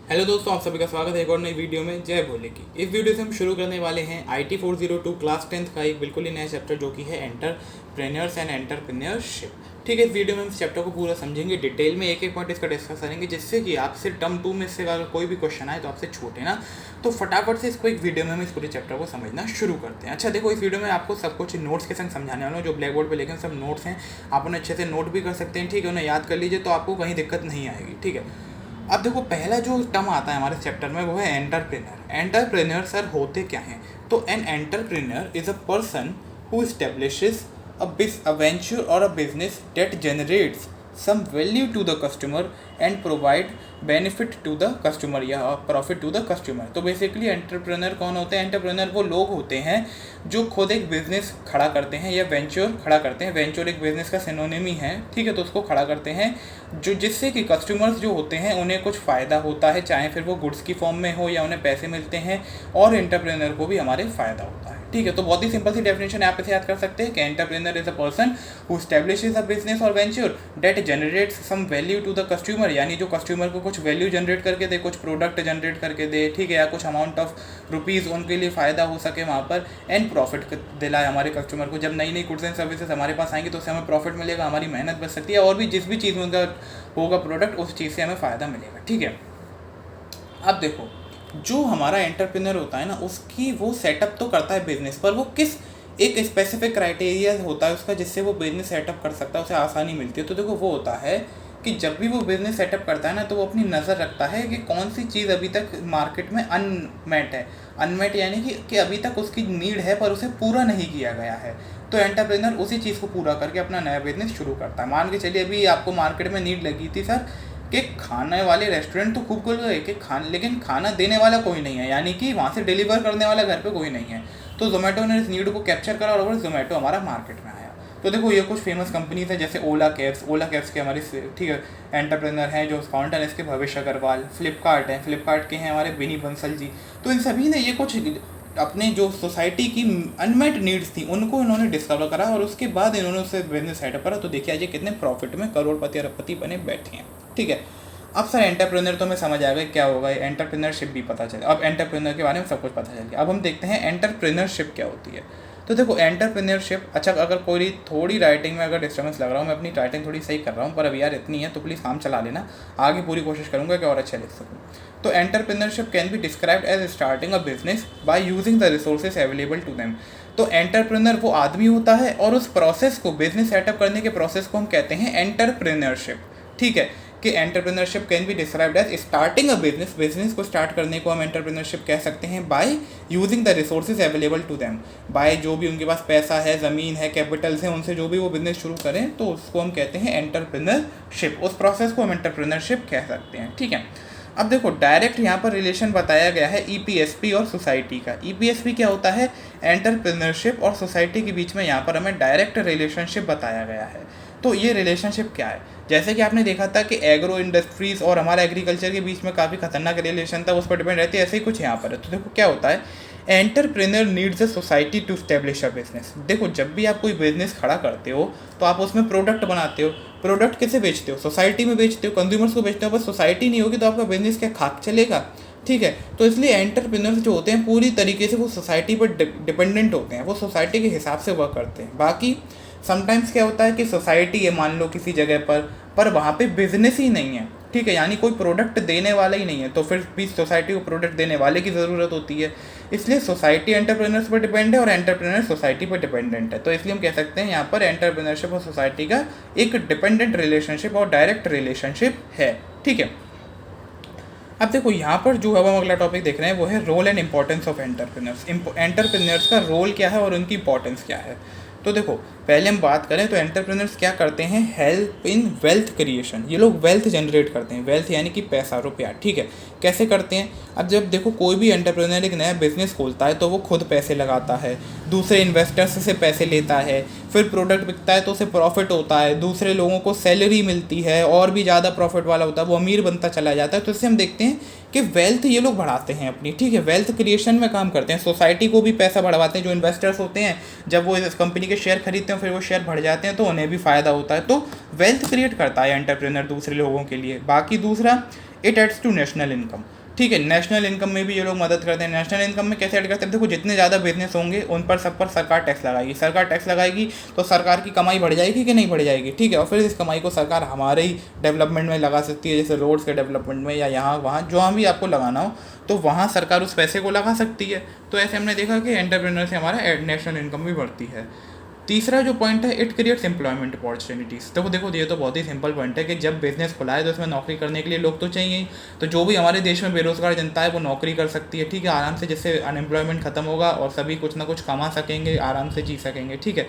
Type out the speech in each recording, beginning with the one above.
Hello दोस्तों, आप सभी का स्वागत है एक और नई वीडियो में। जय भोले की। इस वीडियो से हम शुरू करने वाले हैं IT 402 क्लास 10th का एक बिल्कुल ही नया चैप्टर जो कि है एंटरप्रेन्योर्स एंड एंटरप्रेन्योरशिप। ठीक है, इस वीडियो में हम इस चैप्टर को पूरा समझेंगे, डिटेल में एक एक पॉइंट इसका डिस्कस करेंगे, जिससे कि आपसे टर्म 2 में से अगर कोई भी क्वेश्चन आए तो आपसे छूटे ना। तो फटाफट से इसको एक वीडियो में हम इस पूरे चैप्टर को समझना शुरू करते हैं। अच्छा देखो, इस वीडियो में आपको सब कुछ नोट्स के संग समझाने वाला हूँ। जो ब्लैक बोर्ड पर लिखे सब नोट्स हैं, आप उन्हें अच्छे से नोट भी कर सकते हैं। ठीक है, उन्हें याद कर लीजिए तो आपको कहीं दिक्कत नहीं आएगी। ठीक है, अब देखो पहला जो टर्म आता है हमारे चैप्टर में वो है एंटरप्रेन्योर। एंटरप्रेन्योर सर होते क्या हैं? तो an entrepreneur is a person who establishes a venture और a business that generates some value to the customer and provide benefit to the customer या profit to the customer। तो basically entrepreneur कौन होते हैं? एंटरप्रेन्योर वो लोग होते हैं जो खुद एक बिजनेस खड़ा करते हैं या वेंचर खड़ा करते हैं। वेंचर एक बिजनेस का सिनोनिमी है, ठीक है, तो उसको खड़ा करते हैं जो जिससे कि कस्टमर्स जो होते हैं उन्हें कुछ फ़ायदा होता है, चाहे फिर वो गुड्स की फॉर्म में हो या उन्हें पैसे मिलते हैं, और एंटरप्रेन्योर को भी हमारे फ़ायदा होता है। ठीक है, तो बहुत ही सिंपल सी डेफिनेशन आप इसे याद कर सकते हैं कि entrepreneur is a person who establishes a business और venture that generates some value to the customer, यानी जो कस्टमर को कुछ वैल्यू जनरेट करके दे, कुछ प्रोडक्ट जनरेट करके दे, ठीक है, या कुछ अमाउंट ऑफ रुपीज़ उनके लिए फ़ायदा हो सके वहाँ पर, एंड प्रॉफिट दिलाए हमारे कस्टमर को। जब नई नई गुड्स एंड सर्विसेज हमारे पास आएंगी तो उससे हमें प्रॉफिट मिलेगा, हमारी मेहनत बच सकती है, और भी जिस भी चीज़ में उनका होगा प्रोडक्ट उस चीज़ से हमें फ़ायदा मिलेगा। ठीक है, अब देखो जो हमारा एंटरप्रेन्योर होता है ना, उसकी वो सेटअप तो करता है बिजनेस, पर वो किस एक स्पेसिफिक क्राइटेरिया होता है उसका जिससे वो बिजनेस सेटअप कर सकता है, उसे आसानी मिलती है। तो देखो वो होता है कि जब भी वो बिज़नेस सेटअप करता है ना, तो वो अपनी नज़र रखता है कि कौन सी चीज़ अभी तक मार्केट में अनमेट है। अनमेट यानी कि अभी तक उसकी नीड है पर उसे पूरा नहीं किया गया है। तो एंटरप्रेन्योर उसी चीज़ को पूरा करके अपना नया बिजनेस शुरू करता है। मान के चलिए अभी आपको मार्केट में नीड लगी थी सर कि खाने वाले रेस्टोरेंट तो खूब खुल गए कि लेकिन खाना देने वाला कोई नहीं है, यानी कि वहाँ से डिलीवर करने वाला घर पे कोई नहीं है। तो जोमेटो ने इस नीड को कैप्चर करा और जोमेटो हमारा मार्केट में आया। तो देखो ये कुछ फेमस कंपनीज हैं जैसे ओला कैब्स के हमारे, ठीक है, एंटरप्रेन्योर हैं जो फाउंडर है इसके भविष्य अग्रवाल। फ्लिपकार्ट के हैं हमारे विनी बंसल जी। तो इन सभी ने ये कुछ अपने जो सोसाइटी की अनमेट नीड्स थी उनको इन्होंने डिस्कवर करा और उसके बाद इन्होंने उससे बिजनेस सेटअप करा। तो देखिए आज ये कितने प्रॉफिट में करोड़पति अरबपति बने बैठे हैं। ठीक है, अब सर एंटरप्रेन्योर तो हमें समझ आ गया क्या होगा, एंटरप्रेन्योरशिप भी पता चले। अब एंटरप्रेन्योर के बारे में सब कुछ पता चल गया। अब हम देखते हैं एंटरप्रेन्योरशिप क्या होती है। तो देखो एंटरप्रेन्योरशिप, अच्छा अगर कोई थोड़ी राइटिंग में अगर डिस्टर्बेंस लग रहा हूँ, मैं अपनी राइटिंग थोड़ी सही कर रहा हूँ, पर अब यार इतनी है तो प्लीज़ काम चला लेना, आगे पूरी कोशिश करूँगा कि और अच्छा लिख सकूँ। तो entrepreneurship can be described as starting a business by using the resources available to them. तो एंटरप्रेन्योर वो आदमी होता है और उस प्रोसेस को, बिजनेस सेटअप करने के प्रोसेस को हम कहते हैं एंटरप्रेन्योरशिप। ठीक है, कि entrepreneurship can be described as starting a business को स्टार्ट करने को हम एंटरप्रेन्योरशिप कह सकते हैं by using the resources available to them, by जो भी उनके पास पैसा है, ज़मीन है, कैपिटल्स हैं, उनसे जो भी वो बिजनेस शुरू करें तो उसको हम कहते हैं एंटरप्रेन्योरशिप। उस प्रोसेस को हम एंटरप्रेन्योरशिप कह सकते हैं। ठीक है, अब देखो डायरेक्ट यहाँ पर रिलेशन बताया गया है EPSP और सोसाइटी का। EPSP क्या होता है? एंटरप्रेन्योरशिप और सोसाइटी के बीच में यहाँ पर हमें डायरेक्ट रिलेशनशिप बताया गया है। तो ये रिलेशनशिप क्या है? जैसे कि आपने देखा था कि एग्रो इंडस्ट्रीज़ और हमारा एग्रीकल्चर के बीच में काफ़ी खतरनाक रिलेशन था, उस पर डिपेंड रहती है, ऐसे ही कुछ यहाँ पर है। तो देखो क्या होता है, entrepreneur needs a society to establish a business. देखो जब भी आप कोई बिजनेस खड़ा करते हो तो आप उसमें प्रोडक्ट बनाते हो। प्रोडक्ट किसे बेचते हो? सोसाइटी में बेचते हो, कंज्यूमर्स को बेचते हो। बस सोसाइटी नहीं होगी तो आपका बिजनेस क्या खाक चलेगा? ठीक है, तो इसलिए एंटरप्रेन्योर्स जो होते हैं पूरी तरीके से वो सोसाइटी पर डिपेंडेंट होते हैं, वो सोसाइटी के हिसाब से वर्क करते हैं। बाकी समटाइम्स क्या होता है कि सोसाइटी है मान लो किसी जगह पर वहाँ पे बिजनेस ही नहीं है, ठीक है, यानी कोई प्रोडक्ट देने वाला ही नहीं है, तो फिर भी सोसाइटी को प्रोडक्ट देने वाले की ज़रूरत होती है। इसलिए सोसाइटी एंटरप्रेन्योर्स पर डिपेंड है और एंटरप्रेन्योर सोसाइटी पर डिपेंडेंट है। तो इसलिए हम कह सकते हैं यहाँ पर एंटरप्रेन्योरशिप और सोसाइटी का एक डिपेंडेंट रिलेशनशिप और डायरेक्ट रिलेशनशिप है। ठीक है, अब देखो यहाँ पर जो हम अगला टॉपिक देख रहे हैं वो है role and importance of entrepreneurs. Entrepreneurs का रोल क्या है और उनकी इंपॉर्टेंस क्या है। तो देखो पहले हम बात करें तो एंटरप्रेन्योर्स क्या करते हैं, हेल्प इन वेल्थ क्रिएशन। ये लोग वेल्थ जनरेट करते हैं, वेल्थ यानी कि पैसा, रुपया। ठीक है, कैसे करते हैं? अब जब देखो कोई भी एंटरप्रेन्योर एक नया बिजनेस खोलता है तो वो खुद पैसे लगाता है, दूसरे इन्वेस्टर्स से पैसे लेता है, फिर प्रोडक्ट बिकता है तो उसे प्रॉफिट होता है, दूसरे लोगों को सैलरी मिलती है और भी ज़्यादा प्रॉफिट वाला होता है, वो अमीर बनता चला जाता है। तो इससे हम देखते हैं कि वेल्थ ये लोग बढ़ाते हैं अपनी। ठीक है, वेल्थ क्रिएशन में काम करते हैं, सोसाइटी को भी पैसा बढ़वाते हैं। जो इन्वेस्टर्स होते हैं जब वो इस कंपनी के शेयर खरीदते हैं फिर वो शेयर बढ़ जाते हैं तो उन्हें भी फ़ायदा होता है। तो वेल्थ क्रिएट करता है एंटरप्रेन्योर दूसरे लोगों के लिए। बाकी दूसरा, it adds to national income. ठीक है। नेशनल इनकम में भी ये लोग मदद करते हैं। नेशनल इनकम में कैसे ऐड करते हैं, देखो जितने ज़्यादा बिजनेस होंगे उन पर सब पर सरकार टैक्स लगाएगी। सरकार टैक्स लगाएगी तो सरकार की कमाई बढ़ जाएगी कि नहीं बढ़ जाएगी, ठीक है। और फिर इस कमाई को सरकार हमारे ही डेवलपमेंट में लगा सकती है, जैसे रोड्स के डेवलपमेंट में या यहाँ वहाँ जहाँ भी आपको लगाना हो, तो वहाँ सरकार उस पैसे को लगा सकती है। तो ऐसे हमने देखा कि एंटरप्रेन्योर से हमारा नेशनल इनकम भी बढ़ती है। तीसरा जो पॉइंट है, इट क्रिएट्स एम्प्लॉयमेंट अपॉर्चुनिटीज़। तो देखो ये तो बहुत ही सिंपल पॉइंट है कि जब बिजनेस खुला है तो उसमें नौकरी करने के लिए लोग तो चाहिए ही। तो जो भी हमारे देश में बेरोजगार जनता है वो नौकरी कर सकती है, ठीक है, आराम से, जिससे अनएम्प्लॉयमेंट खत्म होगा और सभी कुछ ना कुछ कमा सकेंगे, आराम से जी सकेंगे, ठीक है।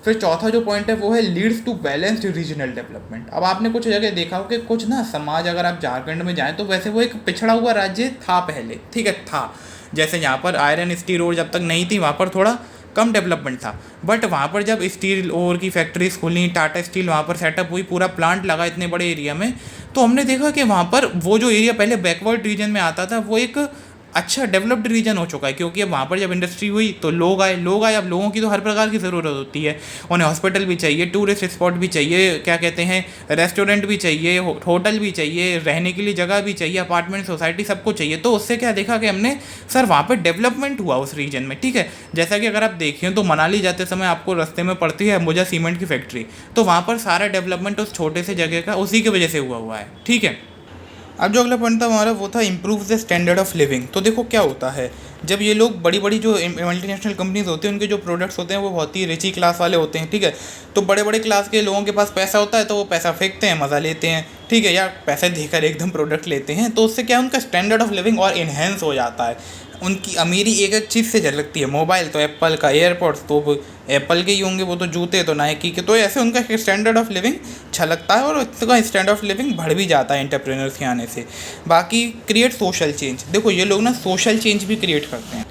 फिर चौथा जो पॉइंट है वो है leads to balanced regional development. अब आपने कुछ जगह देखा हो कि कुछ ना समाज, अगर आप झारखंड में जाएँ तो वैसे वो एक पिछड़ा हुआ राज्य था पहले, ठीक है, था। जैसे यहाँ पर आयरन स्टील और जब तक नहीं थी वहाँ पर थोड़ा कम डेवलपमेंट था, बट वहाँ पर जब स्टील ओर की फैक्ट्रीज खुली, टाटा स्टील वहाँ पर सेटअप हुई, पूरा प्लांट लगा इतने बड़े एरिया में, तो हमने देखा कि वहाँ पर वो जो एरिया पहले बैकवर्ड रीजन में आता था वो एक अच्छा डेवलप्ड रीजन हो चुका है, क्योंकि अब वहाँ पर जब इंडस्ट्री हुई तो लोग आए। अब लोगों की तो हर प्रकार की ज़रूरत होती है, उन्हें हॉस्पिटल भी चाहिए, टूरिस्ट स्पॉट भी चाहिए, क्या कहते हैं, रेस्टोरेंट भी चाहिए, होटल भी चाहिए, रहने के लिए जगह भी चाहिए, अपार्टमेंट सोसाइटी सबको चाहिए। तो उससे क्या देखा कि हमने सर वहाँ पर डेवलपमेंट हुआ उस रीजन में, ठीक है। जैसा कि अगर आप देखें तो मनाली जाते समय आपको रास्ते में पड़ती है अंबुजा सीमेंट की फैक्ट्री, तो वहाँ पर सारा डेवलपमेंट उस छोटे से जगह का उसी की वजह से हुआ है, ठीक है। अब जो अगला पॉइंट था हमारा वो था improve the standard of living. तो देखो क्या होता है, जब ये लोग बड़ी बड़ी जो मल्टीनेशनल कंपनीज होती हैं उनके जो प्रोडक्ट्स होते हैं वो बहुत ही रिची क्लास वाले होते हैं, ठीक है। तो बड़े बड़े क्लास के लोगों के पास पैसा होता है तो वो पैसा फेंकते हैं, मज़ा लेते हैं, ठीक है, या पैसे देकर एकदम प्रोडक्ट लेते हैं। तो उससे क्या है, उनका स्टैंडर्ड ऑफ लिविंग और इन्हेंस हो जाता है। उनकी अमीरी एक एक चीज़ से झलकती है। मोबाइल तो एप्पल का, एयरपोर्ट्स तो वो एप्पल के ही होंगे, वो तो जूते तो नाइकी के। तो ऐसे उनका स्टैंडर्ड ऑफ लिविंग छलकता है और उसका स्टैंडर्ड ऑफ लिविंग बढ़ भी जाता है एंटरप्रेन्योर्स के आने से। बाकी क्रिएट सोशल चेंज। देखो ये लोग ना सोशल चेंज भी क्रिएट करते हैं।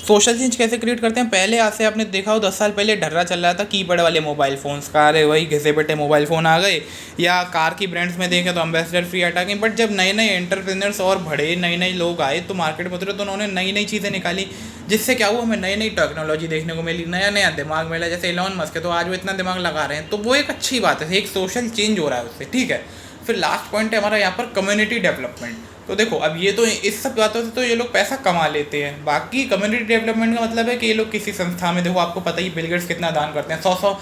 सोशल चेंज कैसे क्रिएट करते हैं, पहले आज से आपने देखा हो 10 साल पहले ढर्रा चल रहा था कीपैड वाले मोबाइल फ़ोन्स का, अरे वही घिसे बैठे मोबाइल फ़ोन आ गए। या कार की ब्रांड्स में देखें तो एम्बेसडर फिएट आ गई। बट जब नए नए एंटरप्रेन्योर्स और बढ़े, नए नए लोग आए तो मार्केट में उतरे, तो उन्होंने नई नई चीज़ें निकाली, जिससे क्या हुआ, हमें नई नई टेक्नोलॉजी देखने को मिली, नया नया दिमाग मिला। जैसे एलॉन मस्क है तो आज वो इतना दिमाग लगा रहे हैं, तो वो एक अच्छी बात है, एक सोशल चेंज हो रहा है उससे, ठीक है। फिर लास्ट पॉइंट है हमारा यहाँ पर कम्युनिटी डेवलपमेंट। तो देखो अब ये तो इस सब बातों से तो ये लोग पैसा कमा लेते हैं। बाकी कम्युनिटी डेवलपमेंट का मतलब है कि ये लोग किसी संस्था में, देखो आपको पता ही बिल गेट्स कितना दान करते हैं, 100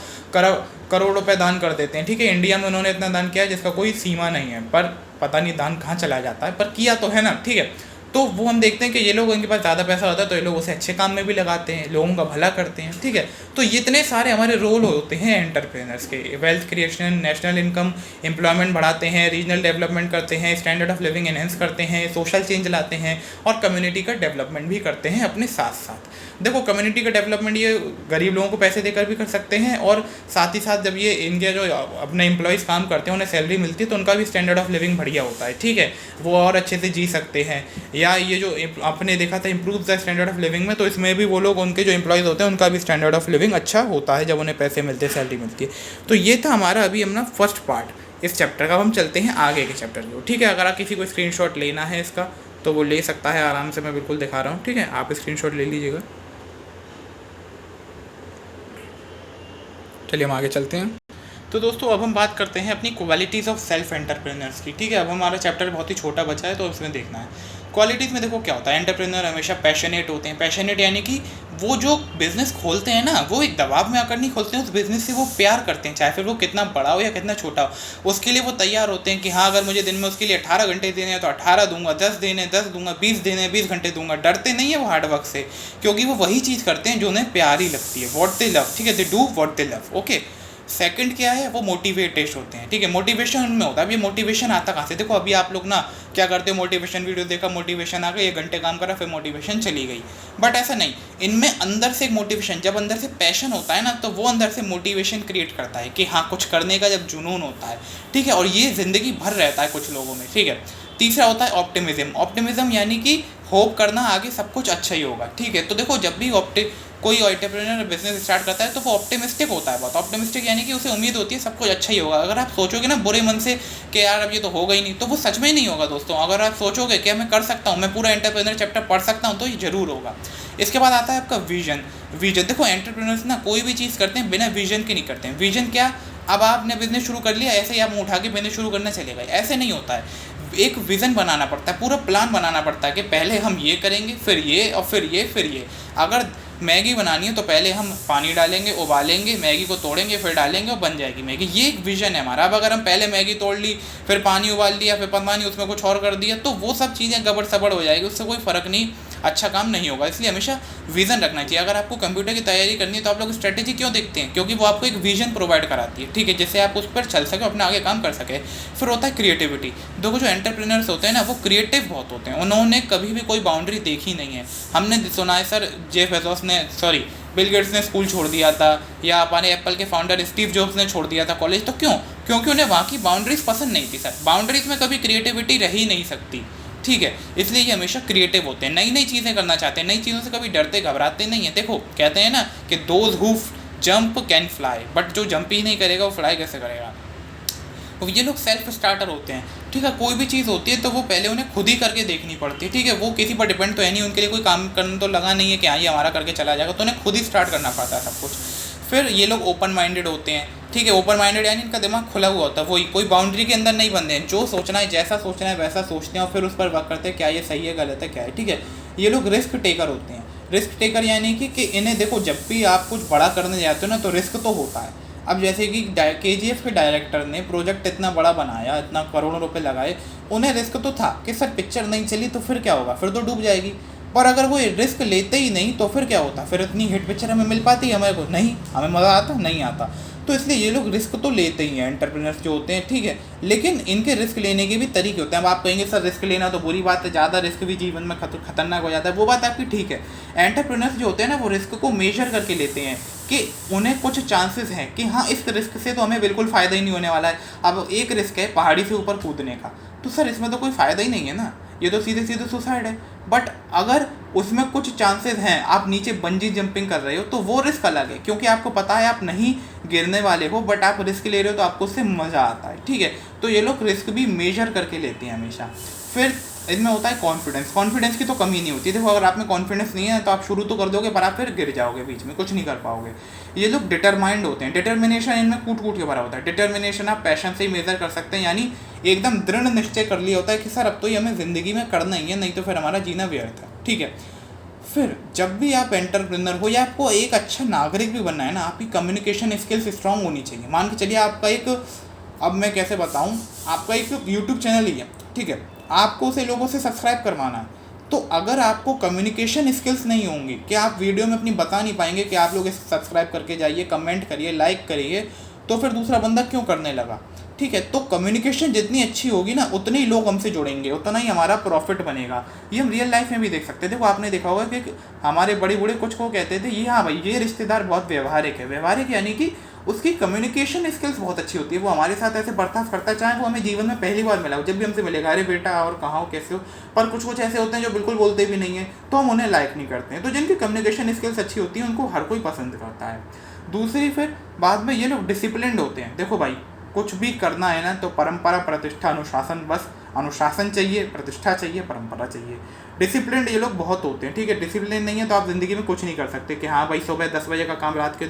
करोड़ रुपए दान कर देते हैं, ठीक है। इंडिया में उन्होंने इतना दान किया है जिसका कोई सीमा नहीं है, पर पता नहीं दान कहाँ चला जाता है, पर किया तो है ना, ठीक है। तो वो हम देखते हैं कि ये लोग, इनके पास ज़्यादा पैसा होता है तो ये लोग उसे अच्छे काम में भी लगाते हैं, लोगों का भला करते हैं, ठीक है। तो ये इतने सारे हमारे रोल होते हैं एंटरप्रेन्योर्स के, wealth creation, national income, employment बढ़ाते हैं, रीजनल डेवलपमेंट करते हैं, स्टैंडर्ड ऑफ लिविंग एनहेंस करते हैं, सोशल चेंज लाते हैं और कम्युनिटी का डेवलपमेंट भी करते हैं अपने साथ साथ। देखो कम्युनिटी का डेवलपमेंट ये गरीब लोगों को पैसे देकर भी कर सकते हैं, और साथ ही साथ जब ये इनके जो अपने एम्प्लॉयज़ काम करते हैं उन्हें सैलरी मिलती है तो उनका भी स्टैंडर्ड ऑफ लिविंग बढ़िया होता है, ठीक है, वो और अच्छे से जी सकते हैं। या ये जो आपने देखा था improve the standard of living में, तो इसमें भी वो लोग, उनके जो एम्प्लॉयज़ होते हैं उनका भी स्टैंडर्ड ऑफ लिविंग अच्छा होता है जब उन्हें पैसे मिलते हैं, सैलरी मिलती है। तो ये था हमारा अभी अपना फर्स्ट पार्ट इस चैप्टर का। हम चलते हैं आगे के चैप्टर को, ठीक है। अगर आप किसी को स्क्रीनशॉट लेना है इसका तो वो ले सकता है आराम से, मैं बिल्कुल दिखा रहा हूँ, ठीक है, आप स्क्रीनशॉट ले लीजिएगा। चलिए हम आगे चलते हैं। तो दोस्तों अब हम बात करते हैं अपनी क्वालिटीज़ ऑफ सेल्फ एंटरप्रेन्योर्स की, ठीक है। अब हमारा चैप्टर बहुत ही छोटा बचा है तो इसमें देखना है क्वालिटीज़ में। देखो क्या होता है, एंटरप्रेन्योर हमेशा पैशनेट होते हैं। पैशनेट यानी कि वो जो बिज़नेस खोलते हैं ना, वो एक दबाव में आकर नहीं खोलते हैं, उस बिज़नेस से वो प्यार करते हैं, चाहे फिर वो कितना बड़ा हो या कितना छोटा हो। उसके लिए वो तैयार होते हैं कि हाँ अगर मुझे दिन में उसके लिए 18 घंटे देने हैं तो 18 दूंगा, 10 देने 10 दूंगा, 20 देने 20 घंटे दूंगा। डरते नहीं है वो हार्डवर्क से, क्योंकि वो वही चीज़ करते हैं जो उन्हें प्यारी लगती है, वॉट दे लव, ठीक है, they do what they love, okay. Second क्या है, वो मोटिवेटेड होते हैं, ठीक है, मोटिवेशन उनमें होता है। अब ये मोटिवेशन आता कहाँ से, देखो अभी आप लोग ना क्या करते हो, मोटिवेशन वीडियो देखा, मोटिवेशन आ गई, 1 घंटे काम करा, फिर मोटिवेशन चली गई। बट ऐसा नहीं, इनमें अंदर से एक मोटिवेशन, जब अंदर से पैशन होता है ना तो वो अंदर से मोटिवेशन क्रिएट करता है कि हाँ कुछ करने का जब जुनून होता है, ठीक है, और ये ज़िंदगी भर रहता है कुछ लोगों में, ठीक है। तीसरा होता है ऑप्टिमिज्म। ऑप्टिमिज्म यानी कि होप करना आगे सब कुछ अच्छा ही होगा, ठीक है। तो देखो जब भी कोई एंटरप्रेन्योर बिजनेस स्टार्ट करता है तो वो ऑप्टिमिस्टिक होता है बहुत। ऑप्टिमिस्टिक यानी कि उसे उम्मीद होती है सब कुछ अच्छा ही होगा। अगर आप सोचोगे ना बुरे मन से कि यार अब ये तो होगा ही नहीं, तो वो सच में ही नहीं होगा दोस्तों। अगर आप सोचोगे कि मैं कर सकता हूँ, मैं पूरा एंटरप्रेन्योर चैप्टर पढ़ सकता हूँ, तो ये जरूर होगा। इसके बाद आता है आपका विजन। देखो एंटरप्रेन्योर्स ना कोई भी चीज़ करते हैं बिना विजन के नहीं करते हैं। विजन क्या, अब आपने बिजनेस शुरू कर लिया, ऐसे ही आप मुँह उठा के बिजनेस शुरू करना चले गए, ऐसे नहीं होता है। एक विज़न बनाना पड़ता है, पूरा प्लान बनाना पड़ता है कि पहले हम ये करेंगे, फिर ये और फिर ये फिर ये। अगर मैगी बनानी है तो पहले हम पानी डालेंगे, उबालेंगे, मैगी को तोड़ेंगे, फिर डालेंगे और बन जाएगी मैगी। ये एक विज़न है हमारा। अब अगर हम पहले मैगी तोड़ ली, फिर पानी उबाल लिया, फिर पता नहीं उसमें कुछ और कर दिया, तो वो सब चीज़ें गड़बड़ सड़बड़ हो जाएगी, उससे कोई फ़र्क नहीं, अच्छा काम नहीं होगा। इसलिए हमेशा विज़न रखना चाहिए। अगर आपको कंप्यूटर की तैयारी करनी है तो आप लोग स्ट्रेटेजी क्यों देखते हैं? क्योंकि वो आपको एक विजन प्रोवाइड कराती है, ठीक है, जिससे आप उस पर चल सके, अपना आगे काम कर सके। फिर होता है क्रिएटिविटी। देखो जो एंटरप्रेन्योर्स होते हैं ना, वो क्रिएटिव बहुत होते हैं, उन्होंने कभी भी कोई बाउंड्री देखी नहीं है। हमने सुना है सर जेफ बेजोस ने, सॉरी बिल गेट्स ने स्कूल छोड़ दिया था, या हमारे एप्पल के फाउंडर स्टीव जॉब्स ने छोड़ दिया था कॉलेज। तो क्यों? क्योंकि उन्हें वहाँ की बाउंड्रीज पसंद नहीं थी। सर बाउंड्रीज में कभी क्रिएटिविटी रह ही नहीं सकती, ठीक है, इसलिए ये हमेशा क्रिएटिव होते हैं, नई नई चीज़ें करना चाहते हैं, नई चीज़ों से कभी डरते घबराते नहीं हैं। देखो कहते हैं ना कि those who jump can fly, but जो जंप ही नहीं करेगा वो फ्लाई कैसे करेगा? तो ये लोग सेल्फ स्टार्टर होते हैं, ठीक है। कोई भी चीज़ होती है तो वो पहले उन्हें खुद ही करके देखनी पड़ती है, ठीक है। वो किसी पर डिपेंड तो है नहीं, उनके लिए कोई काम करने तो लगा नहीं है कि हाँ ये हमारा करके चला जाएगा, तो उन्हें खुद ही स्टार्ट करना पड़ता है सब कुछ। फिर ये लोग ओपन माइंडेड होते हैं, ठीक है। ओपन माइंडेड यानी इनका दिमाग खुला हुआ होता है, वही कोई बाउंड्री के अंदर नहीं बंधे हैं, जो सोचना है जैसा सोचना है वैसा सोचते हैं और फिर उस पर वर्क करते हैं, क्या ये सही है गलत है क्या है, ठीक है। ये लोग रिस्क टेकर होते हैं। रिस्क टेकर यानी कि इन्हें देखो जब भी आप कुछ बड़ा करने जाते हो ना तो रिस्क तो होता है। अब जैसे कि KGF के डायरेक्टर ने प्रोजेक्ट इतना बड़ा बनाया, इतना करोड़ों रुपए लगाए, उन्हें रिस्क तो था कि सर पिक्चर नहीं चली तो फिर क्या होगा, फिर तो डूब जाएगी। पर अगर वो रिस्क लेते ही नहीं तो फिर क्या होता, फिर इतनी हिट पिक्चर हमें मिल पाती है? हमें को नहीं, हमें मज़ा आता नहीं आता। तो इसलिए ये लोग रिस्क तो लेते ही हैं, एंटरप्रेन्योर्स जो होते हैं, ठीक है। लेकिन इनके रिस्क लेने के भी तरीके होते हैं। अब आप कहेंगे सर रिस्क लेना तो बुरी बात है, ज़्यादा रिस्क भी जीवन में खतरनाक हो जाता है, वो बात आपकी ठीक है। एंटरप्रेन्योर्स जो होते हैं ना वो रिस्क को मेजर करके लेते हैं कि उन्हें कुछ चांसेस हैं कि हाँ इस रिस्क से तो हमें बिल्कुल फ़ायदा ही नहीं होने वाला है। अब एक रिस्क है पहाड़ी से ऊपर कूदने का, तो सर इसमें तो कोई फ़ायदा ही नहीं है ना, ये तो सीधे सीधे सुसाइड है। बट अगर उसमें कुछ चांसेस हैं, आप नीचे बंजी जंपिंग कर रहे हो, तो वो रिस्क अलग है, क्योंकि आपको पता है आप नहीं गिरने वाले हो, बट आप रिस्क ले रहे हो तो आपको उससे मज़ा आता है, ठीक है। तो ये लोग रिस्क भी मेजर करके लेते हैं हमेशा। फिर इनमें होता है कॉन्फिडेंस। कॉन्फिडेंस की तो कमी नहीं होती। देखो अगर आप में कॉन्फिडेंस नहीं है तो आप शुरू तो कर दोगे पर आप फिर गिर जाओगे, बीच में कुछ नहीं कर पाओगे। ये लोग डिटरमाइंड होते हैं। डिटर्मिनेशन इनमें कूट कूट के भरा होता है। डिटर्मिनेशन आप पैशन से ही मेजर कर सकते हैं, यानी एकदम दृढ़ निश्चय कर लिया होता है कि सर अब तो ये हमें ज़िंदगी में करना ही है, नहीं तो फिर हमारा जीना व्यर्थ है, ठीक है। फिर जब भी आप एंटरप्रेन्योर हो या आपको एक अच्छा नागरिक भी बनना है ना, आपकी कम्युनिकेशन स्किल्स स्ट्रांग होनी चाहिए। मान के चलिए आपका एक, अब मैं कैसे बताऊं, आपका एक यूट्यूब चैनल ही है, ठीक है, आपको उसे लोगों से सब्सक्राइब करवाना है, तो अगर आपको कम्युनिकेशन स्किल्स नहीं होंगी कि आप वीडियो में अपनी बता नहीं पाएंगे कि आप लोग इसे सब्सक्राइब करके जाइए, कमेंट करिए, लाइक करिए, तो फिर दूसरा बंदा क्यों करने लगा, ठीक है। तो कम्युनिकेशन जितनी अच्छी होगी ना उतने ही लोग हमसे जुड़ेंगे, उतना ही हमारा प्रॉफिट बनेगा। ये हम रियल लाइफ में भी देख सकते हैं। देखो आपने देखा होगा कि हमारे बड़े बूढ़े कुछ को कहते थे ये हाँ भाई ये रिश्तेदार बहुत व्यवहारिक है। व्यवहारिक यानी कि उसकी कम्युनिकेशन स्किल्स बहुत अच्छी होती है, वो हमारे साथ ऐसे बर्ताव करता है, चाहे वो हमें जीवन में पहली बार मिला हो, जब भी हमसे मिलेगा अरे बेटा और कहाँ हो कैसे हो। पर कुछ कुछ ऐसे होते हैं जो बिल्कुल बोलते भी नहीं है, तो हम उन्हें लाइक नहीं करते हैं। तो जिनकी कम्युनिकेशन स्किल्स अच्छी होती हैं उनको हर कोई पसंद करता है। दूसरी फिर बाद में ये लोग डिसिप्लिन्ड होते हैं। देखो भाई कुछ भी करना है ना तो परंपरा, प्रतिष्ठा, अनुशासन, बस अनुशासन चाहिए, प्रतिष्ठा चाहिए, परंपरा चाहिए। डिसिप्लिन ये लोग बहुत होते हैं, ठीक है। डिसिप्लिन नहीं है तो आप ज़िंदगी में कुछ नहीं कर सकते कि हाँ भाई सुबह 10 बजे का काम रात के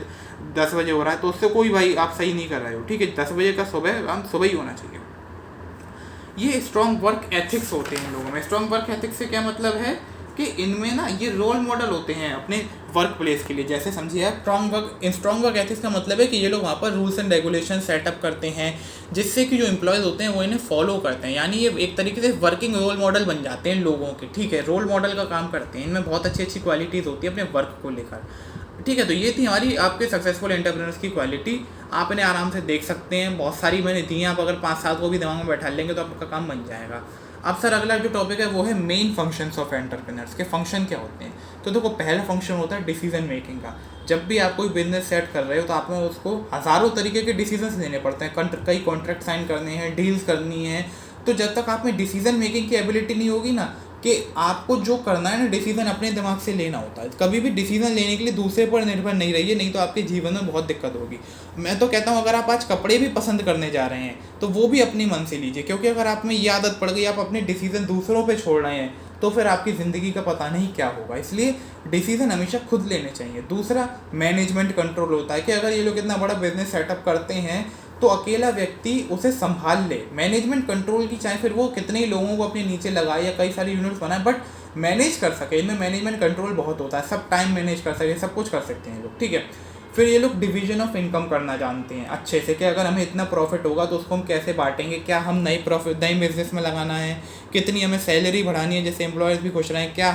10 बजे हो रहा है तो उससे कोई भाई आप सही नहीं कर रहे हो, ठीक है। 10 बजे का सुबह काम सुबह ही होना चाहिए। ये स्ट्रॉन्ग वर्क एथिक्स होते हैं इन लोगों में। स्ट्रॉन्ग वर्क एथिक्स से क्या मतलब है कि इनमें ना ये रोल मॉडल होते हैं अपने वर्क प्लेस के लिए। जैसे समझिए आप स्ट्रॉन्ग वर्क एथिक्स का मतलब है कि ये लोग वहाँ पर रूल्स एंड रेगुलेशन सेटअप करते हैं जिससे कि जो एम्प्लॉयज़ होते हैं वो इन्हें फॉलो करते हैं, यानी ये एक तरीके से वर्किंग रोल मॉडल बन जाते हैं लोगों के, ठीक है। रोल मॉडल का काम करते हैं, इनमें बहुत अच्छी अच्छी क्वालिटीज़ होती है अपने वर्क को लेकर, ठीक है। तो ये थी हमारी आपके सक्सेसफुल एंटरप्रेन्योर्स की क्वालिटी। आप इन्हें आराम से देख सकते हैं, बहुत सारी मैंने दी हैं। आप अगर 5-7 को भी दिमाग में बैठा लेंगे तो आपका काम बन जाएगा। अब सर अगला जो टॉपिक है वो है मेन फंक्शंस ऑफ एंटरप्रेन्योर्स के फंक्शन क्या होते हैं। तो देखो पहला फंक्शन होता है डिसीजन मेकिंग का। जब भी आप कोई बिजनेस सेट कर रहे हो तो आप में उसको हज़ारों तरीके के डिसीजंस लेने पड़ते हैं, कई कॉन्ट्रैक्ट साइन करने हैं, डील्स करनी है। तो जब तक आप में डिसीजन मेकिंग की एबिलिटी नहीं होगी ना कि आपको जो करना है ना डिसीजन अपने दिमाग से लेना होता है। कभी भी डिसीजन लेने के लिए दूसरे पर निर्भर नहीं रहिए, नहीं तो आपके जीवन में बहुत दिक्कत होगी। मैं तो कहता हूँ अगर आप आज कपड़े भी पसंद करने जा रहे हैं तो वो भी अपने मन से लीजिए, क्योंकि अगर आप में ये आदत पड़ गई आप अपने डिसीजन दूसरों पे छोड़ रहे हैं तो फिर आपकी ज़िंदगी का पता नहीं क्या होगा। इसलिए डिसीजन हमेशा खुद लेने चाहिए। दूसरा मैनेजमेंट कंट्रोल होता है कि अगर ये लोग इतना बड़ा बिजनेस सेटअप करते हैं तो अकेला व्यक्ति उसे संभाल ले। मैनेजमेंट कंट्रोल की चाहे फिर वो कितने ही लोगों को अपने नीचे लगाए या कई सारी यूनिट्स बनाए, बट मैनेज कर सके, इनमें मैनेजमेंट कंट्रोल बहुत होता है, सब टाइम मैनेज कर सके, सब कुछ कर सकते हैं लोग, ठीक है। फिर ये लोग डिवीजन ऑफ इनकम करना जानते हैं अच्छे से कि अगर हमें इतना प्रॉफिट होगा तो उसको हम कैसे बांटेंगे, क्या हम नई बिजनेस में लगाना है, कितनी हमें सैलरी बढ़ानी है जिससे एम्प्लॉयज़ भी खुश रहें, क्या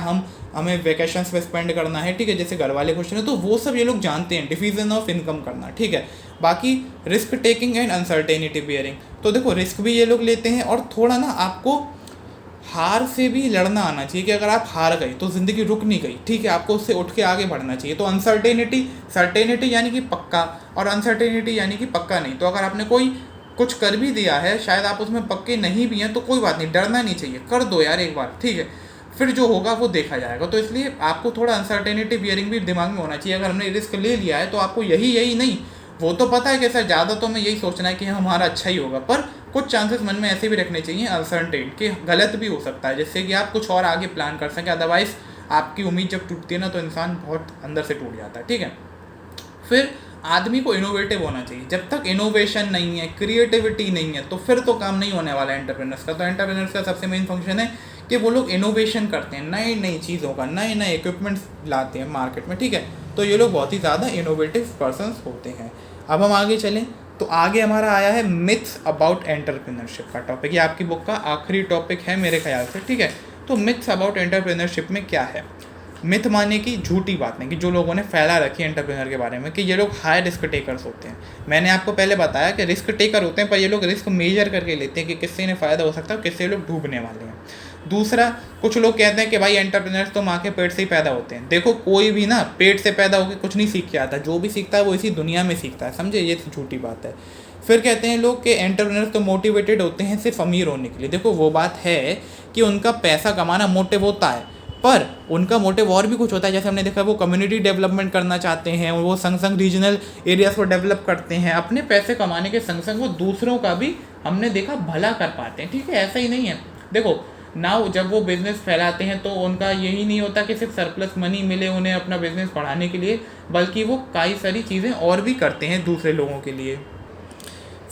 हमें वेकेशंस पे स्पेंड करना है, ठीक है, जैसे घर वाले खुश रहें, तो वो सब ये लोग जानते हैं, डिवीजन ऑफ इनकम करना, ठीक है। बाकी risk taking and uncertainty bearing, तो देखो रिस्क भी ये लोग लेते हैं और थोड़ा ना आपको हार से भी लड़ना आना चाहिए कि अगर आप हार गए तो ज़िंदगी रुक नहीं गई, ठीक है, आपको उससे उठ के आगे बढ़ना चाहिए। तो सर्टेनिटी यानी कि पक्का और अनसर्टेनिटी यानी कि पक्का नहीं। तो अगर आपने कोई कुछ कर भी दिया है, शायद आप उसमें पक्के नहीं भी हैं, तो कोई बात नहीं, डरना नहीं चाहिए, कर दो यार एक बार, ठीक है, फिर जो होगा वो देखा जाएगा। तो इसलिए आपको थोड़ा अनसर्टेनिटी बियरिंग भी दिमाग में होना चाहिए। अगर हमने रिस्क ले लिया है तो आपको यही नहीं, वो तो पता है कि सर ज़्यादा तो हमें यही सोचना है कि हमारा अच्छा ही होगा, पर कुछ चांसेस मन में ऐसे भी रखने चाहिए अनसर्टेन कि गलत भी हो सकता है, जिससे कि आप कुछ और आगे प्लान कर सकें। अदरवाइज़ आपकी उम्मीद जब टूटती है ना तो इंसान बहुत अंदर से टूट जाता है, ठीक है। फिर आदमी को इनोवेटिव होना चाहिए। जब तक इनोवेशन नहीं है, क्रिएटिविटी नहीं है, तो फिर तो काम नहीं होने वाला है एंटरप्रेन्योर्स का। तो एंटरप्रेन्योर्स का सबसे मेन फंक्शन है कि वो लोग इनोवेशन करते हैं, नई चीज़ों का, नए इक्विपमेंट्स लाते हैं मार्केट में, ठीक है। तो ये लोग बहुत ही ज़्यादा इनोवेटिव पर्सन्स होते हैं। अब हम आगे चलें तो आगे हमारा आया है मिथ्स अबाउट एंटरप्रेन्योरशिप का टॉपिक। ये आपकी बुक का आखिरी टॉपिक है मेरे ख्याल से, ठीक है। तो मिथ्स अबाउट एंटरप्रेन्योरशिप में क्या है? मिथ माने की झूठी बातें कि जो लोगों ने फैला रखी है एंटरप्रेन्योर के बारे में कि ये लोग हाई रिस्क टेकर्स होते हैं। मैंने आपको पहले बताया कि रिस्क टेकर होते हैं, पर ये लोग रिस्क मेजर करके लेते हैं कि किससे इन्हें फ़ायदा हो सकता है और किससे लोग डूबने वाले हैं। दूसरा, कुछ लोग कहते हैं कि भाई एंटरप्रेन्योर्स तो माँ के पेट से ही पैदा होते हैं। देखो, कोई भी ना पेट से पैदा होकर कुछ नहीं सीख के आता, जो भी सीखता है वो इसी दुनिया में सीखता है, समझे, ये झूठी बात है। फिर कहते हैं लोग कि एंटरप्रेन्योर्स तो मोटिवेटेड होते हैं सिर्फ अमीर होने के लिए। देखो, वो बात है कि उनका पैसा कमाना मोटिव होता है, पर उनका मोटिव और भी कुछ होता है। जैसे हमने देखा, वो कम्युनिटी डेवलपमेंट करना चाहते हैं, वो संग रीजनल एरियाज़ को डेवलप करते हैं। अपने पैसे कमाने के संग वो दूसरों का भी हमने देखा भला कर पाते हैं, ठीक है। ऐसा ही नहीं है, देखो नाउ जब वो बिज़नेस फैलाते हैं तो उनका यही नहीं होता कि सिर्फ सरप्लस मनी मिले उन्हें अपना बिज़नेस बढ़ाने के लिए, बल्कि वो कई सारी चीज़ें और भी करते हैं दूसरे लोगों के लिए।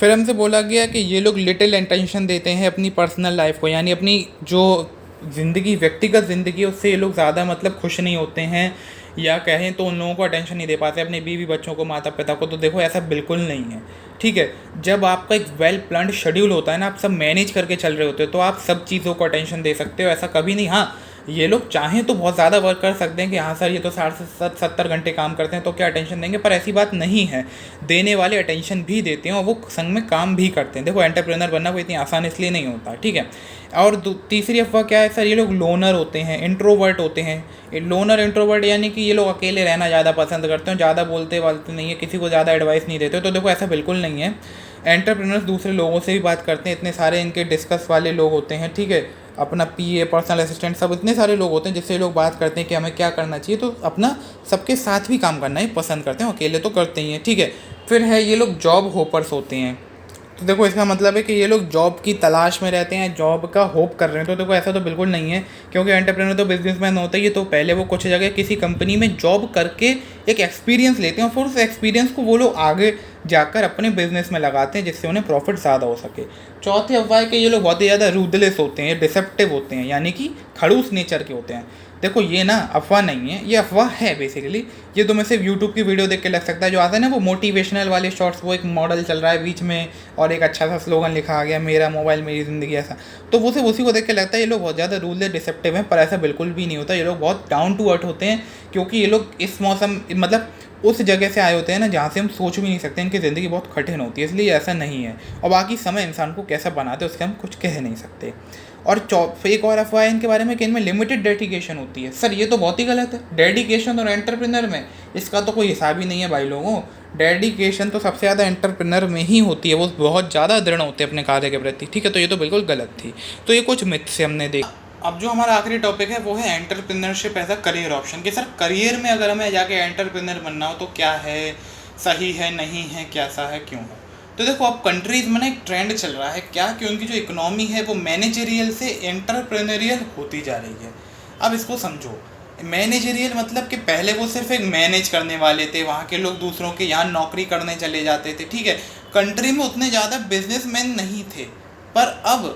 फिर हमसे बोला गया कि ये लोग लिटिल अटेंशन देते हैं अपनी पर्सनल लाइफ को, यानी अपनी जो ज़िंदगी, व्यक्तिगत ज़िंदगी, उससे ये लोग ज़्यादा मतलब खुश नहीं होते हैं, या कहें तो उन लोगों को अटेंशन नहीं दे पाते अपने बीवी बच्चों को, माता पिता को। तो देखो, ऐसा बिल्कुल नहीं है, ठीक है। जब आपका एक वेल प्लान्ड शेड्यूल होता है ना, आप सब मैनेज करके चल रहे होते हो, तो आप सब चीज़ों को अटेंशन दे सकते हो, ऐसा कभी नहीं। हाँ, ये लोग चाहें तो बहुत ज़्यादा वर्क कर सकते हैं कि हाँ सर ये तो 60 से 70 घंटे काम करते हैं तो क्या अटेंशन देंगे, पर ऐसी बात नहीं है। देने वाले अटेंशन भी देते हैं और वो संग में काम भी करते हैं। देखो, एंटरप्रेन्योर बनना कोई इतनी आसान इसलिए नहीं होता, ठीक है। और तीसरी अफवाह क्या है सर, ये लोग लोनर होते हैं, इंट्रोवर्ट होते हैं। लोनर इंट्रोवर्ट यानी कि ये लोग अकेले रहना ज़्यादा पसंद करते हैं, ज़्यादा बोलते वालते नहीं है, किसी को ज़्यादा एडवाइस नहीं देते। तो देखो, ऐसा बिल्कुल नहीं है। एंटरप्रेन्योर्स दूसरे लोगों से भी बात करते हैं, इतने सारे इनके डिस्कस वाले लोग होते हैं, ठीक है, अपना पीए, पर्सनल असिस्टेंट, सब इतने सारे लोग होते हैं जिससे लोग बात करते हैं कि हमें क्या करना चाहिए। तो अपना सबके साथ भी काम करना ही पसंद करते हैं, अकेले तो करते ही हैं, ठीक है। फिर है ये लोग जॉब होपर्स होते हैं। तो देखो, इसका मतलब है कि ये लोग जॉब की तलाश में रहते हैं, जॉब का होप कर रहे हैं। तो देखो, ऐसा तो बिल्कुल नहीं है, क्योंकि एंटरप्रेन्योर तो बिजनेसमैन होता ही है, तो पहले वो कुछ जगह किसी कंपनी में जॉब करके एक एक्सपीरियंस लेते हैं और फिर उस एक्सपीरियंस को वो लोग आगे जाकर अपने बिजनेस में लगाते हैं जिससे उन्हें प्रॉफिट ज़्यादा हो सके। चौथे अफवाह है कि ये लोग बहुत ही ज़्यादा रूदलेस होते हैं, डिसेप्टिव होते हैं, यानी कि खड़ूस नेचर के होते हैं। देखो, ये ना अफवाह नहीं है, ये अफवाह है बेसिकली। ये तो मैं सिर्फ यूट्यूब की वीडियो देख के लग सकता है, जो आता है ना वो मोटिवेशनल वाले शॉर्ट्स, वो एक मॉडल चल रहा है बीच में और एक अच्छा सा स्लोगन लिखा आ गया, मेरा मोबाइल मेरी ज़िंदगी, ऐसा। तो वो सिर्फ उसी को देख के लगता है ये लोग बहुत ज़्यादा रूदलेस डिसेप्टिव हैं, पर ऐसा बिल्कुल भी नहीं होता। ये लोग बहुत डाउन टू अर्थ होते हैं, क्योंकि ये लोग इस मौसम, मतलब उस जगह से आए होते हैं ना जहाँ से हम सोच भी नहीं सकते, इनकी ज़िंदगी बहुत कठिन होती है, इसलिए ऐसा नहीं है। और बाकी समय इंसान को कैसा बनाते हैं उसके हम कुछ कह नहीं सकते। और एक और अफवाह है इनके बारे में कि इनमें लिमिटेड डेडिकेशन होती है। सर ये तो बहुत ही गलत है। डेडिकेशन और एंटरप्रेन्योर में इसका तो कोई हिसाब ही नहीं है भाई लोगों। डेडिकेशन तो सबसे ज़्यादा एंटरप्रेन्योर में ही होती है, वो बहुत ज़्यादा दृढ़ होते हैं अपने कार्य के प्रति, ठीक है। तो ये तो बिल्कुल गलत थी। तो ये कुछ मिथ से हमने देखा। अब जो हमारा आखिरी टॉपिक है वो है entrepreneurship as a career option, कि सर करियर में अगर हमें जाके एंटरप्रेन्योर बनना हो तो क्या है, सही है, नहीं है, कैसा है, क्यों है। तो देखो, अब कंट्रीज़ में ना एक ट्रेंड चल रहा है क्या, कि उनकी जो इकोनॉमी है वो मैनेजरियल से एंटरप्रेन्योरियल होती जा रही है। अब इसको समझो, मैनेजरियल मतलब कि पहले वो सिर्फ एक मैनेज करने वाले थे, वहाँ के लोग दूसरों के यहाँ नौकरी करने चले जाते थे, ठीक है। कंट्री में उतने ज़्यादा बिजनेसमैन नहीं थे, पर अब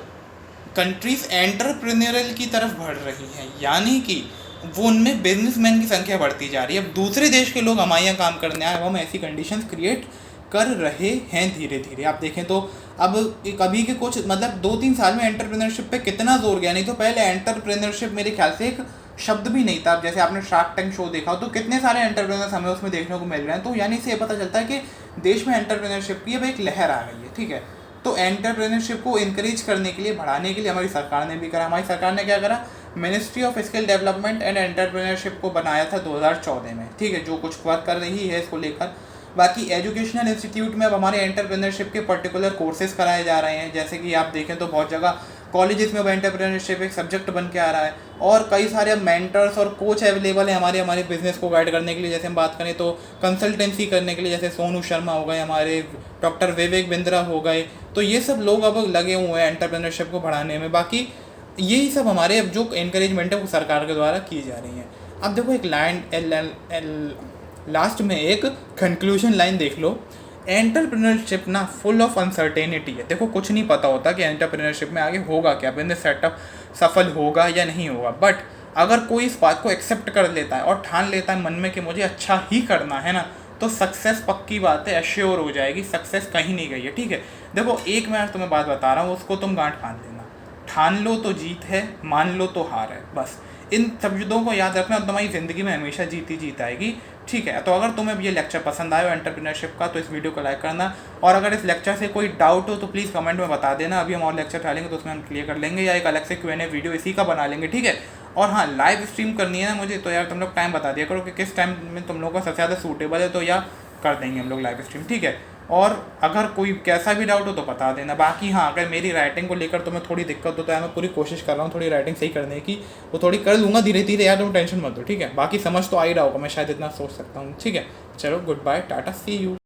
कंट्रीज एंटरप्रेन्योरल की तरफ बढ़ रही हैं, यानी कि वो उनमें बिजनेसमैन की संख्या बढ़ती जा रही है। अब दूसरे देश के लोग हमारे यहाँ काम करने आए, हम ऐसी कंडीशंस क्रिएट कर रहे हैं धीरे धीरे। आप देखें तो अब अभी के कुछ मतलब 2-3 साल में एंटरप्रेन्योरशिप पे कितना जोर गया, नहीं तो पहले एंटरप्रेन्योरशिप मेरे ख्याल से एक शब्द भी नहीं था। अब जैसे आपने शार्क टैंक शो देखा तो कितने सारे एंटरप्रेन्योर्स हमें उसमें देखने को मिल रहे हैं, तो यानी से ये पता चलता है कि देश में एंटरप्रेन्योरशिप की अब एक लहर आ गई है, ठीक है। तो एंटरप्रेन्योरशिप को इंकरेज करने के लिए, बढ़ाने के लिए हमारी सरकार ने भी करा। हमारी सरकार ने क्या करा, ministry of skill development and entrepreneurship को बनाया था 2014 में, ठीक है, जो कुछ वर्क कर रही है इसको लेकर। बाकी एजुकेशनल इंस्टीट्यूट में अब हमारे एंटरप्रेन्योरशिप के पर्टिकुलर कोर्सेज कराए जा रहे हैं, जैसे कि आप देखें तो बहुत जगह कॉलेजेस में अब एंटरप्रेन्योरशिप एक सब्जेक्ट बन के आ रहा है, और कई सारे अब मेंटर्स और कोच अवेलेबल है हमारे बिजनेस को गाइड करने के लिए। जैसे हम बात करें तो कंसल्टेंसी करने के लिए, जैसे सोनू शर्मा हो गए, हमारे डॉक्टर विवेक बिंद्रा हो गए, तो ये सब लोग अब लगे हुए हैं एंटरप्रेन्योरशिप को बढ़ाने में। बाकी यही सब हमारे अब जो इनकरेजमेंट है वो सरकार के द्वारा की जा रही है। अब देखो एक लाइन लास्ट में एक कंक्लूजन लाइन देख लो, एंटरप्रेन्योरशिप ना फुल ऑफ अनसर्टेनिटी है। देखो कुछ नहीं पता होता कि एंटरप्रेन्योरशिप में आगे होगा क्या, बिजनेस सेटअप सफल होगा या नहीं होगा, बट अगर कोई इस बात को एक्सेप्ट कर लेता है और ठान लेता है मन में कि मुझे अच्छा ही करना है ना, तो सक्सेस पक्की बात है, एश्योर हो जाएगी, सक्सेस कहीं नहीं गई है, ठीक है। देखो एक मैं तुम्हें बात बता रहा हूँ, उसको तुम गांठ बांध लेना, ठान लो तो जीत है, मान लो तो हार है, बस इन शब्दों को याद रखना और तुम्हारी ज़िंदगी में हमेशा जीत आएगी, ठीक है। तो अगर तुम्हें ये लेक्चर पसंद आया हो एंटरप्रेन्योरशिप का, तो इस वीडियो को लाइक करना, और अगर इस लेक्चर से कोई डाउट हो तो प्लीज़ कमेंट में बता देना। अभी हम और लेक्चर डालेंगे तो उसमें हम क्लियर कर लेंगे, या एक अलग से Q&A वीडियो इसी का बना लेंगे, ठीक है। और हाँ, लाइव स्ट्रीम करनी है ना मुझे, तो यार तुम लोग टाइम बता दिया करो कि किस टाइम में तुम लोगों का सबसे ज़्यादा सूटेबल है, तो या कर देंगे हम लोग लाइव स्ट्रीम, ठीक है। और अगर कोई कैसा भी डाउट हो तो बता देना। बाकी हाँ, अगर मेरी राइटिंग को लेकर तुम्हें थोड़ी दिक्कत हो तो यार मैं पूरी कोशिश कर रहा हूँ थोड़ी राइटिंग सही करने की, वो थोड़ी कर लूँगा धीरे धीरे यार, तुम टेंशन मत लो, ठीक है। बाकी समझ तो आ ही रहा होगा, मैं शायद इतना सोच सकता हूँ, ठीक है। चलो good bye, tata, see you.